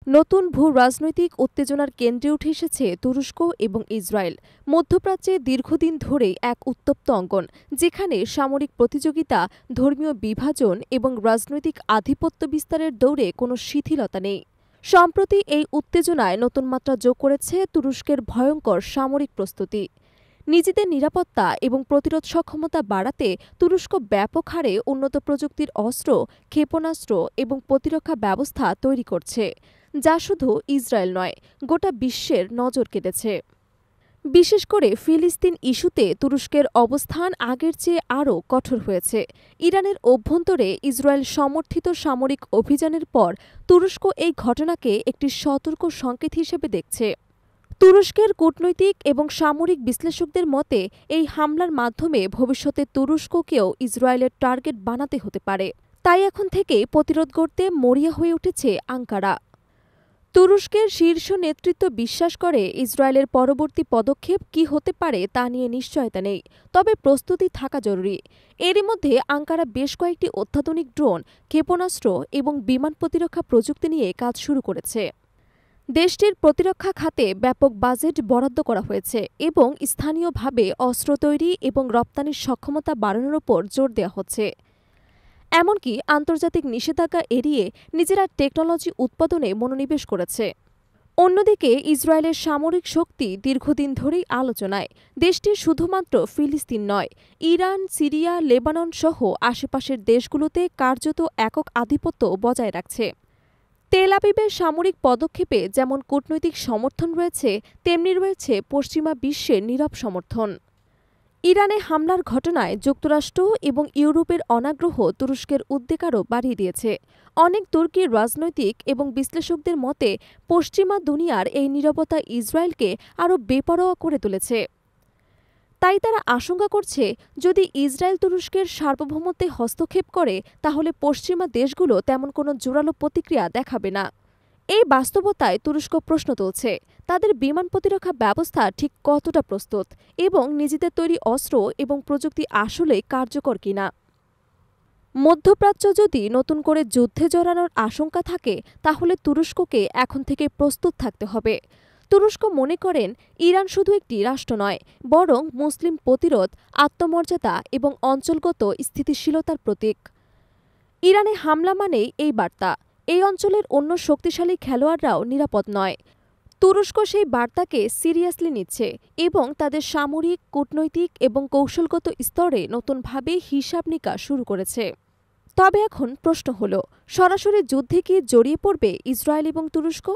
নতুন ভূ রাজনৈতিক উত্তেজনার কেন্দ্রে উঠে এসেছে তুরস্ক এবং ইসরায়েল। মধ্যপ্রাচ্যে দীর্ঘদিন ধরেই এক উত্তপ্ত অঙ্গন, যেখানে সামরিক প্রতিযোগিতা, ধর্মীয় বিভাজন এবং রাজনৈতিক আধিপত্য বিস্তারের দৌড়ে কোনো শিথিলতা নেই। সম্প্রতি এই উত্তেজনায় নতুন মাত্রা যোগ করেছে তুরস্কের ভয়ঙ্কর সামরিক প্রস্তুতি। নিজেদের নিরাপত্তা এবং প্রতিরোধ সক্ষমতা বাড়াতে তুরস্ক ব্যাপক হারে উন্নত প্রযুক্তির অস্ত্র, ক্ষেপণাস্ত্র এবং প্রতিরক্ষা ব্যবস্থা তৈরি করছে, যা শুধু ইসরায়েল নয়, গোটা বিশ্বের নজর কেড়েছে। বিশেষ করে ফিলিস্তিন ইস্যুতে তুরস্কের অবস্থান আগের চেয়ে আরও কঠোর হয়েছে। ইরানের অভ্যন্তরে ইসরায়েল সমর্থিত সামরিক অভিযানের পর তুরস্ক এই ঘটনাকে একটি সতর্ক সংকেত হিসেবে দেখছে। তুরস্কের কূটনৈতিক এবং সামরিক বিশ্লেষকদের মতে, এই হামলার মাধ্যমে ভবিষ্যতে তুরস্ককেও ইসরায়েলের টার্গেট বানাতে হতে পারে। তাই এখন থেকেই প্রতিরোধ করতে মরিয়া হয়ে উঠেছে আঙ্কারা। তুরস্কের শীর্ষ নেতৃত্ব বিশ্বাস করে ইসরায়েলের পরবর্তী পদক্ষেপ কী হতে পারে তা নিয়ে নিশ্চয়তা নেই, তবে প্রস্তুতি থাকা জরুরি। এরই মধ্যে আঙ্কারা বেশ কয়েকটি অত্যাধুনিক ড্রোন, ক্ষেপণাস্ত্র এবং বিমান প্রতিরক্ষা প্রযুক্তি নিয়ে কাজ শুরু করেছে। দেশটির প্রতিরক্ষা খাতে ব্যাপক বাজেট বরাদ্দ করা হয়েছে এবং স্থানীয়ভাবে অস্ত্র তৈরি এবং রপ্তানির সক্ষমতা বাড়ানোর ওপর জোর দেওয়া হচ্ছে। এমনকি আন্তর্জাতিক নিষেধাজ্ঞা এড়িয়ে নিজেরা টেকনোলজি উৎপাদনে মনোনিবেশ করেছে। অন্যদিকে ইসরায়েলের সামরিক শক্তি দীর্ঘদিন ধরেই আলোচনায়। দেশটি শুধুমাত্র ফিলিস্তিন নয়, ইরান, সিরিয়া, লেবানন সহ আশেপাশের দেশগুলোতে কার্যত একক আধিপত্য বজায় রাখছে। তেল আবিবের সামরিক পদক্ষেপে যেমন কূটনৈতিক সমর্থন রয়েছে, তেমনি রয়েছে পশ্চিমা বিশ্বের নীরব সমর্থন। ইরানে হামলার ঘটনায় যুক্তরাষ্ট্র এবং ইউরোপের অনাগ্রহ তুরস্কের উদ্বেগ আরও বাড়িয়ে দিয়েছে। অনেক তুর্কির রাজনৈতিক এবং বিশ্লেষকদের মতে, পশ্চিমা দুনিয়ার এই নীরবতা ইসরায়েলকে আরও বেপরোয়া করে তুলেছে। তাই তারা আশঙ্কা করছে, যদি ইসরায়েল তুরস্কের সার্বভৌমত্বে হস্তক্ষেপ করে, তাহলে পশ্চিমা দেশগুলো তেমন কোনো জোরালো প্রতিক্রিয়া দেখাবে না। এই বাস্তবতায় তুরস্ক প্রশ্ন তুলছে, তাদের বিমান প্রতিরক্ষা ব্যবস্থা ঠিক কতটা প্রস্তুত এবং নিজেদের তৈরি অস্ত্র এবং প্রযুক্তি আসলেই কার্যকর কিনা। মধ্যপ্রাচ্য যদি নতুন করে যুদ্ধে জড়ানোর আশঙ্কা থাকে, তাহলে তুরস্ককে এখন থেকে প্রস্তুত থাকতে হবে। তুরস্ক মনে করেন, ইরান শুধু একটি রাষ্ট্র নয়, বরং মুসলিম প্রতিরোধ, আত্মমর্যাদা এবং অঞ্চলগত স্থিতিশীলতার প্রতীক। ইরানে হামলা মানেই এই বার্তা, এই অঞ্চলের অন্য শক্তিশালী খেলোয়াড়রাও নিরাপদ নয়। তুরস্ক সেই বার্তাকে সিরিয়াসলি নিচ্ছে এবং তাদের সামরিক, কূটনৈতিক এবং কৌশলগত স্তরে নতুনভাবে হিসাব নিকাশ শুরু করেছে। তবে এখন প্রশ্ন হল, সরাসরি যুদ্ধে কি জড়িয়ে পড়বে ইসরায়েল এবং তুরস্ক?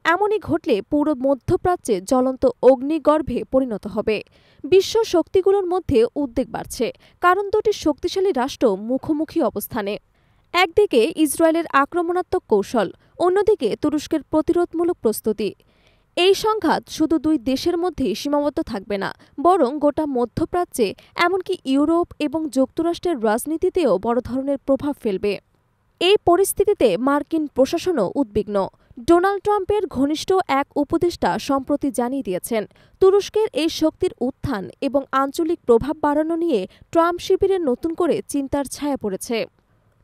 এমনই ঘটলে পুরো মধ্যপ্রাচ্যে জ্বলন্ত অগ্নিগর্ভে পরিণত হবে। বিশ্ব শক্তিগুলোর মধ্যে উদ্বেগ বাড়ছে, কারণ দুটি শক্তিশালী রাষ্ট্র মুখোমুখি অবস্থানে। একদিকে ইসরায়েলের আক্রমণাত্মক কৌশল, অন্যদিকে তুরস্কের প্রতিরোধমূলক প্রস্তুতি। এই সংঘাত শুধু দুই দেশের মধ্যেই সীমাবদ্ধ থাকবে না, বরং গোটা মধ্যপ্রাচ্যে, এমনকি ইউরোপ এবং যুক্তরাষ্ট্রের রাজনীতিতেও বড় ধরনের প্রভাব ফেলবে। এই পরিস্থিতিতে মার্কিন প্রশাসনও উদ্বিগ্ন। ডোনাল্ড ট্রাম্পের ঘনিষ্ঠ এক উপদেষ্টা সম্প্রতি জানিয়ে দিয়েছেন, তুরস্কের এই শক্তির উত্থান এবং আঞ্চলিক প্রভাব বাড়ানো নিয়ে ট্রাম্প শিবিরের নতুন করে চিন্তার ছায়া পড়েছে।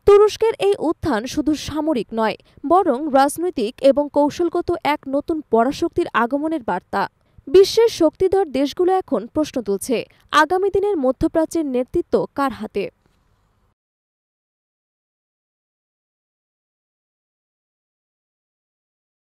তুরস্কের এই উত্থান শুধু সামরিক নয়, বরং রাজনৈতিক এবং কৌশলগত এক নতুন পরাশক্তির আগমনের বার্তা। বিশ্বের শক্তিধর দেশগুলো এখন প্রশ্ন তুলছে, আগামী দিনের মধ্যপ্রাচ্যের নেতৃত্ব কার হাতে।